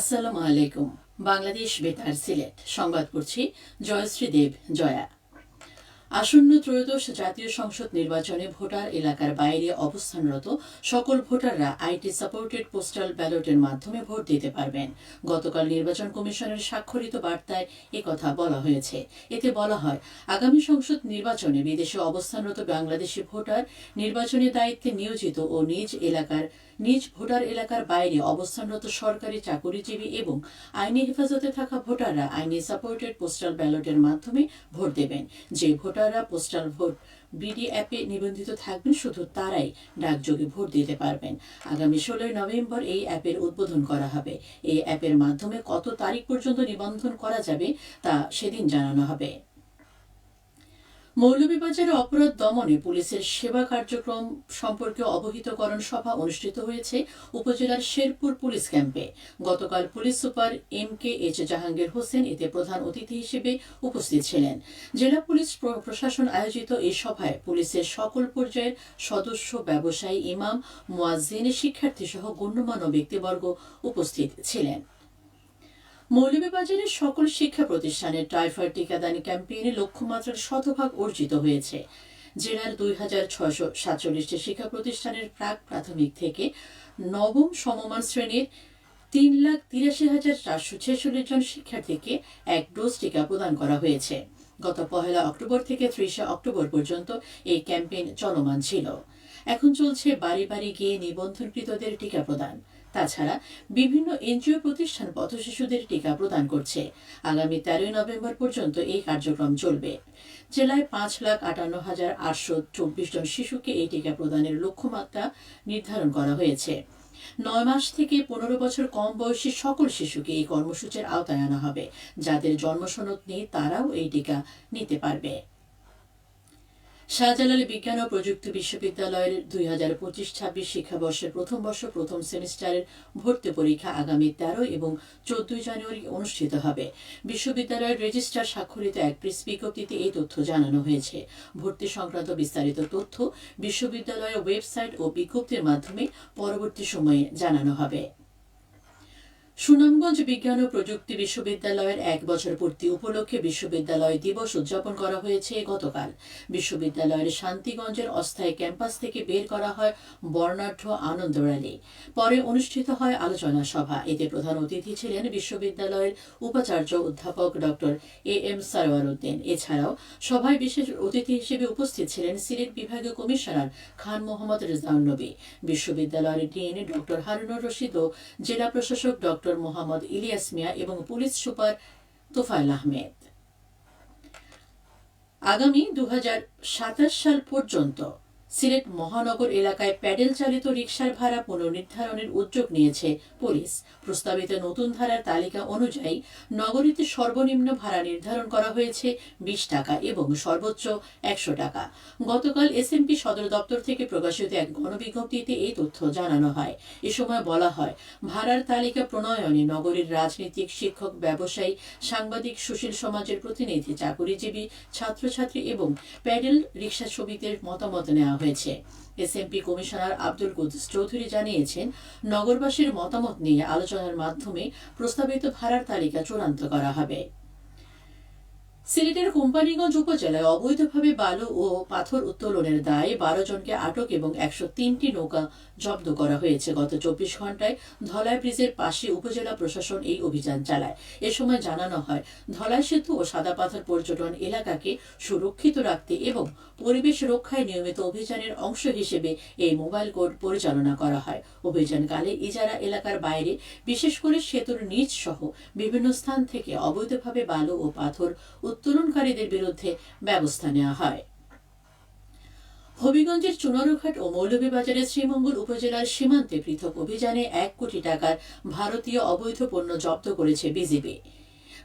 আসসালামু আলাইকুম। বাংলাদেশ বেতার সিলেট সংবাদ পড়ছি জয়শ্রী দেব জয়া। আসন্ন ত্রয়োদশ জাতীয় সংসদ নির্বাচনে ভোটার এলাকার বাইরে অবস্থানরত সকল ভোটাররা আইটি সাপোর্টেড পোস্টাল ব্যালটের মাধ্যমে ভোট দিতে পারবেন। গতকাল নির্বাচন কমিশনের স্বাক্ষরিত বার্তায় একথা বলা হয়েছে। এতে বলা হয়, আগামী সংসদ নির্বাচনে বিদেশে অবস্থানরত বাংলাদেশি ভোটার নির্বাচনী দায়িত্বে নিয়োজিত ও নিজ ভোটার এলাকার বাইরে অবস্থানরত সরকারি চাকুরিজীবী এবং আইনি হেফাজতে থাকা ভোটাররা আইনি সাপোর্টেড পোস্টাল ব্যালটের মাধ্যমে ভোট দেবেন। যে ভোটাররা পোস্টাল ভোট বিডি অ্যাপে নিবন্ধিত থাকবেন শুধু তারাই ডাকযোগে ভোট দিতে পারবেন। আগামী 16 নভেম্বর এই অ্যাপের উদ্বোধন করা হবে। এই অ্যাপের মাধ্যমে কত তারিখ পর্যন্ত নিবন্ধন করা যাবে তা সেদিন জানানো হবে। মৌলভীবাজারে অপরাধ দমনে পুলিশের সেবা কার্যক্রম সম্পর্কে অবহিতকরণ সভা অনুষ্ঠিত হয়েছে উপজেলার শেরপুর পুলিশ ক্যাম্পে। গতকাল police super MKH Jahangir Hossain এতে প্রধান অতিথি হিসেবে উপস্থিত ছিলেন। জেলা পুলিশ প্রশাসন আয়োজিত এই সভায় পুলিশের সকল পর্যায়ের সদস্য, ব্যবসায়ী, ইমাম, মুয়াজ্জিন, শিক্ষার্থী সহ গণ্যমান্য ব্যক্তিবর্গ উপস্থিত ছিলেন। মৌলভীবাজারের সকল শিক্ষা প্রতিষ্ঠানে টাইফয়েড টিকাদান ক্যাম্পেইনে লক্ষ্যমাত্রার শতভাগ অর্জিত হয়েছে। জেলার 2647টি শিক্ষা প্রতিষ্ঠানের প্রাক প্রাথমিক থেকে নবম সমমান শ্রেণীর 3,83,446 জন শিক্ষার্থীকে 1 ডোজ টিকা প্রদান করা হয়েছে। গত 1 অক্টোবর থেকে 30 অক্টোবর পর্যন্ত এই ক্যাম্পেইন চলমান ছিল। এখন চলছে বাড়ি বাড়ি গিয়ে নিবন্ধনকৃতদের টিকা প্রদান। তাছাড়া বিভিন্ন এনজিও প্রতিষ্ঠান পথশিশুদের টিকা প্রদান করছে। আগামী 13 নভেম্বর পর্যন্ত এই কার্যক্রম চলবে। জেলায় 5,58,824 জন শিশুকে এই টিকা প্রদানের লক্ষ্যমাত্রা নির্ধারণ করা হয়েছে। 9 মাস থেকে 15 বছর কম বয়সী সকল শিশুকে এই কর্মসূচির আওতায় আনা হবে। যাদের জন্মসনদ নেই তারাও এই টিকা নিতে পারবে। শাহজালাল বিজ্ঞান ও প্রযুক্তি বিশ্ববিদ্যালয়ের 2025-26 শিক্ষাবর্ষের প্রথম বর্ষ প্রথম সেমিস্টারের ভর্তি পরীক্ষা আগামী 13 এবং 14 জানুয়ারি অনুষ্ঠিত হবে। বিশ্ববিদ্যালয়ের রেজিস্ট্রার স্বাক্ষরিত এক প্রেস বিজ্ঞপ্তিতে এই তথ্য জানানো হয়েছে। ভর্তি সংক্রান্ত বিস্তারিত তথ্য বিশ্ববিদ্যালয়ের ওয়েবসাইট ও বিজ্ঞপ্তির মাধ্যমে পরবর্তী সময়ে জানানো হবে। সুনামগঞ্জ বিজ্ঞান ও প্রযুক্তি বিশ্ববিদ্যালয়ের 1 বছর পূর্তি উপলক্ষে বিশ্ববিদ্যালয় দিবস উদযাপন করা হয়েছে গতকাল। বিশ্ববিদ্যালয়ের শান্তিগঞ্জের অস্থায়ী ক্যাম্পাস থেকে বের করা হয় বর্ণাঢ্য আনন্দ র্যালি। পরে অনুষ্ঠিত হয় আলোচনা সভা। এতে প্রধান অতিথি ছিলেন বিশ্ববিদ্যালয়ের উপাচার্য অধ্যাপক ডক্টর AM সারওয়ার উদ্দিন। এছাড়াও সভায় বিশেষ অতিথি হিসেবে উপস্থিত ছিলেন সিলেট বিভাগীয় কমিশনার খান মোহাম্মদ রেজওয়ান নবী, বিশ্ববিদ্যালয়ের ডিন ডক্টর হারুনুর রশিদ ও জেলা প্রশাসক ডক্টর মোহাম্মদ ইলিয়াস মিয়া এবং পুলিশ সুপার তোফায়েল আহমেদ। আগামী 2027 সাল পর্যন্ত সিলেট মহানগর এলাকায় প্যাডেল চালিত রিকশার ভাড়া পুনর্নির্ধারণের উদ্যোগ নিয়েছে পুলিশ। প্রস্তাবিত নতুন ধারার তালিকা অনুযায়ী নগরীতে সর্বনিম্ন ভাড়া নির্ধারণ করা হয়েছে 20 টাকা এবং সর্বোচ্চ 100 টাকা। গতকাল SMP সদর দপ্তর থেকে প্রকাশিত এক গণবিজ্ঞপ্তিতে এই তথ্য জানানো হয়। এ সময় বলা হয়, ভাড়ার তালিকা প্রণয়নে নগরীর রাজনীতিক, শিক্ষক, ব্যবসায়ী, সাংবাদিক, সুশীল সমাজের প্রতিনিধি, চাকুরিজীবী, ছাত্রছাত্রী এবং প্যাডেল রিকশা শ্রমিকদের মতামত নেওয়া হয়েছে। SMP কমিশনার আব্দুল কুদ্দুস চৌধুরী জানিয়েছেন, নগরবাসীর মতামত নিয়ে আলোচনার মাধ্যমে প্রস্তাবিত ভাড়ার তালিকা চূড়ান্ত করা হবে। সিলেটের কোম্পানীগঞ্জ উপজেলায় অবৈধভাবে বালু ও পাথর উত্তোলনের দায়ে 12 জনকে আটক এবং 103টি নৌকা জব্দ করা হয়েছে। গত 24 ঘণ্টায় ধলাই ব্রিজের পাশে উপজেলা প্রশাসন এই অভিযান চালায়। এ সময় জানানো হয়, ধলাই সেতু ও সাদা পাথর পর্যটন এলাকাকে সুরক্ষিত রাখতে এবং পরিবেশ রক্ষায় নিয়মিত অভিযানের অংশ হিসেবে এই মোবাইল কোর্ট পরিচালনা করা হয়। অভিযানকালে ইজারা এলাকার বাইরে, বিশেষ করে সেতুর নিচ সহ বিভিন্ন স্থান থেকে অবৈধভাবে বালু ও পাথর উত্তোলনকারীদের বিরুদ্ধে ব্যবস্থা নেওয়া হয়। হবিগঞ্জের চুনারুঘাট ও মৌলভীবাজারের শ্রীমঙ্গল উপজেলার সীমান্তে পৃথক অভিযানে 1 কোটি টাকার ভারতীয় অবৈধ পণ্য জব্দ করেছে বিজিবি।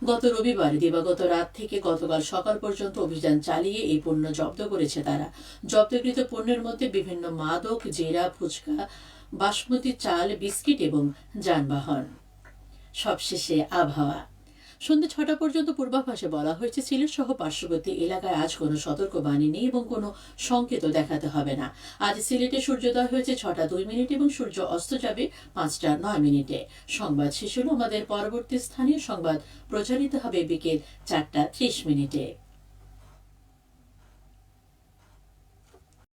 গত রবিবার দিবাগত রাত থেকে গতকাল সকাল পর্যন্ত অভিযান চালিয়ে এই পণ্য জব্দ করেছে তারা। জব্দকৃত পণ্যের মধ্যে বিভিন্ন মাদক, জিরা, ফুচকা, বাসমতি চাল, বিস্কিট এবং যানবাহন। সবশেষে আবহাওয়া। সন্ধ্যে 6টা পর্যন্ত পূর্বাভাসে বলা হয়েছে সিলেট সহ পার্শ্ববর্তী এলাকায় আজ কোনো সতর্কবাণী নেই এবং কোনো সংকেত দেখাতে হবে না। আজ সিলেটে সূর্যোদয় হয়েছে 6টা 2 মিনিট এবং সূর্য অস্ত যাবে 5টা 9 মিনিটে। সংবাদ শেষ হলো। আমাদের পরবর্তী স্থানীয় সংবাদ প্রচারিত হবে বিকেল 4টা 30 মিনিটে।